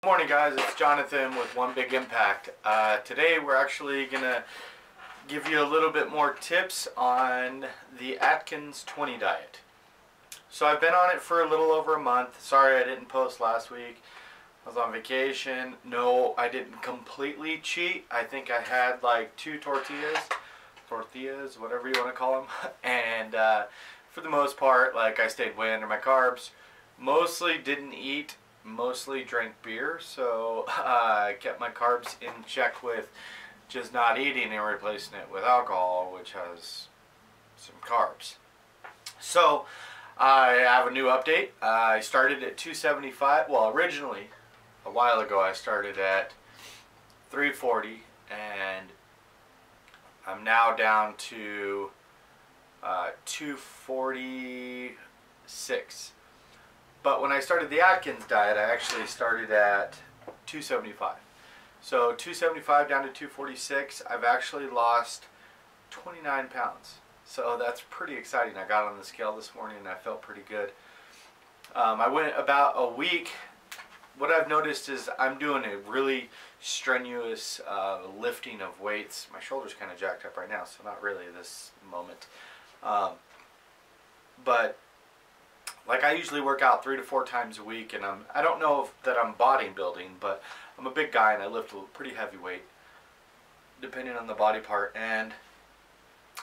Good morning, guys. It's Jonathan with One Big Impact. Today we're actually going to give you a little bit more tips on the Atkins 20 diet. So I've been on it for a little over a month. Sorry I didn't post last week. I was on vacation. No, I didn't completely cheat. I think I had like 2 tortillas, whatever you want to call them. And for the most part, like, I stayed way under my carbs. Mostly didn't eat. Mostly drank beer, so I kept my carbs in check with just not eating and replacing it with alcohol, which has some carbs. So I have a new update. I started at 275. Well, originally, a while ago, I started at 340, and I'm now down to 246. But when I started the Atkins diet, I actually started at 275. So 275 down to 246, I've actually lost 29 pounds. So that's pretty exciting. I got on the scale this morning and I felt pretty good. I went about a week. What I've noticed is I'm doing a really strenuous lifting of weights. My shoulder's kind of jacked up right now, so not really this moment. But like, I usually work out 3 to 4 times a week, and I don't know that I'm bodybuilding, but I'm a big guy and I lift a pretty heavy weight, depending on the body part. And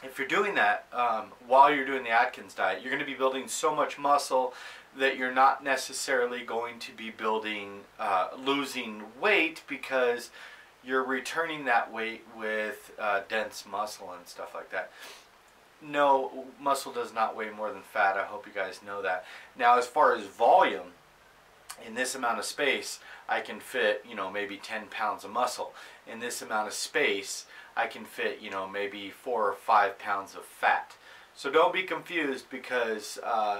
if you're doing that while you're doing the Atkins diet, you're going to be building so much muscle that you're not necessarily going to be losing weight, because you're returning that weight with dense muscle and stuff like that. No, muscle does not weigh more than fat. I hope you guys know that. Now, as far as volume, in this amount of space, I can fit, maybe 10 pounds of muscle. In this amount of space, I can fit, maybe 4 or 5 pounds of fat. So don't be confused, because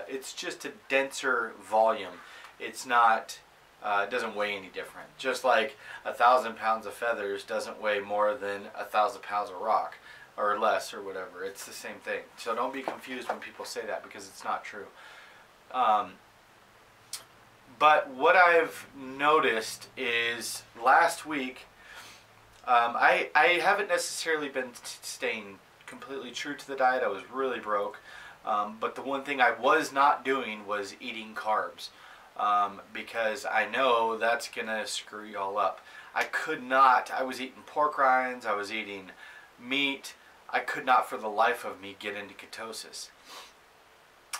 it's just a denser volume. It's not, it doesn't weigh any different. Just like 1,000 pounds of feathers doesn't weigh more than 1,000 pounds of rock, or less, or whatever. It's the same thing. So don't be confused when people say that, because it's not true. But what I've noticed is last week, I haven't necessarily been staying completely true to the diet. I was really broke. But the one thing I was not doing was eating carbs, because I know that's going to screw you all up. I was eating pork rinds, I was eating meat. I could not for the life of me get into ketosis.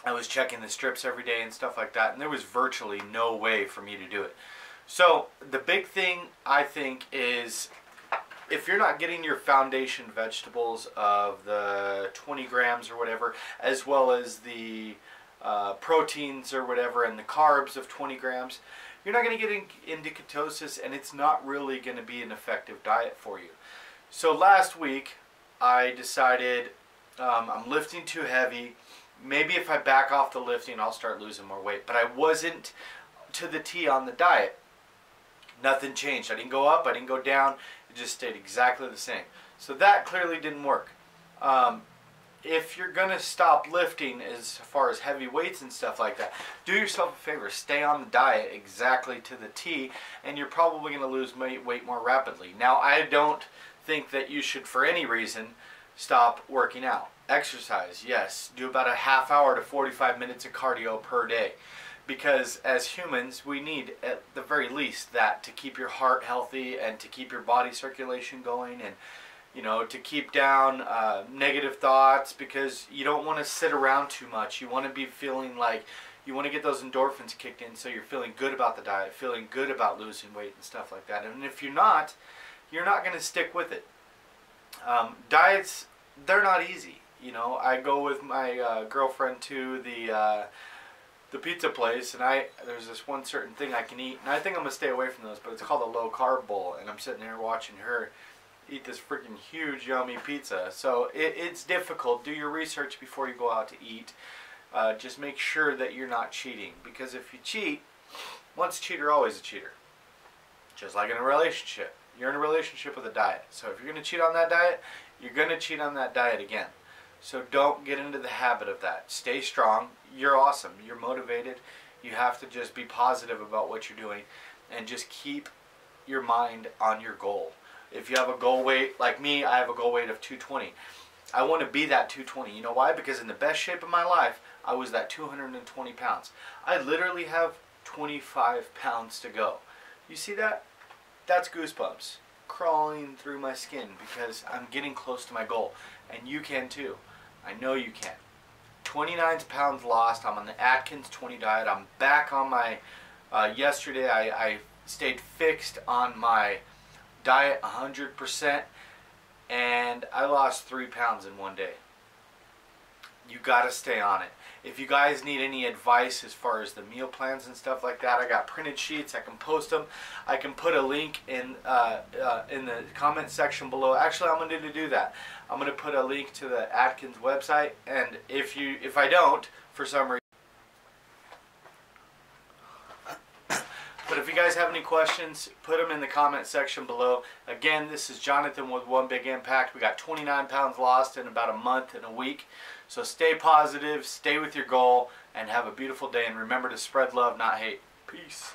I was checking the strips every day and stuff like that, and there was virtually no way for me to do it. So the big thing, I think, is if you're not getting your foundation vegetables of the 20 grams or whatever, as well as the proteins or whatever, and the carbs of 20 grams, you're not going to get into ketosis, and it's not really going to be an effective diet for you. So last week, I decided I'm lifting too heavy. Maybe if I back off the lifting, I'll start losing more weight. But I wasn't to the T on the diet. Nothing changed. I didn't go up, I didn't go down. It just stayed exactly the same. So that clearly didn't work. If you're going to stop lifting as far as heavy weights and stuff like that, do yourself a favor. Stay on the diet exactly to the T, and you're probably going to lose weight more rapidly. Now, I don't think that you should, for any reason, stop working out. Exercise, yes. Do about a half hour to 45 minutes of cardio per day, because as humans, we need at the very least that to keep your heart healthy and to keep your body circulation going, and to keep down negative thoughts, because you don't want to sit around too much. You want to be feeling like you want to get those endorphins kicked in, so you're feeling good about the diet, feeling good about losing weight and stuff like that. And if you're not going to stick with it. Diets, they're not easy. I go with my girlfriend to the pizza place, and there's this one certain thing I can eat, and I think I'm going to stay away from those, but it's called a low carb bowl, and I'm sitting there watching her eat this freaking huge yummy pizza. So it's difficult. Do your research before you go out to eat. Just make sure that you're not cheating, because if you cheat, once a cheater, always a cheater. Just like in a relationship. You're in a relationship with a diet. So if you're going to cheat on that diet, you're going to cheat on that diet again. So don't get into the habit of that. Stay strong. You're awesome. You're motivated. You have to just be positive about what you're doing. and just keep your mind on your goal. If you have a goal weight, like me, I have a goal weight of 220. I want to be that 220. You know why? Because in the best shape of my life, I was that 220 pounds. I literally have 25 pounds to go. You see that? That's goosebumps crawling through my skin because I'm getting close to my goal. And you can too. I know you can. 29 pounds lost. I'm on the Atkins 20 diet. I'm back on my, yesterday I stayed fixed on my diet 100%, and I lost 3 pounds in one day. You gotta stay on it. If you guys need any advice as far as the meal plans and stuff like that, I got printed sheets. I can post them. I can put a link in the comment section below. Actually, I'm going to do that. I'm going to put a link to the Atkins website, and if I don't, for some reason. But if you guys have any questions, put them in the comment section below. Again, this is Jonathan with One Big Impact. We got 29 pounds lost in about a month and a week. So stay positive, stay with your goal, and have a beautiful day. And remember to spread love, not hate. Peace.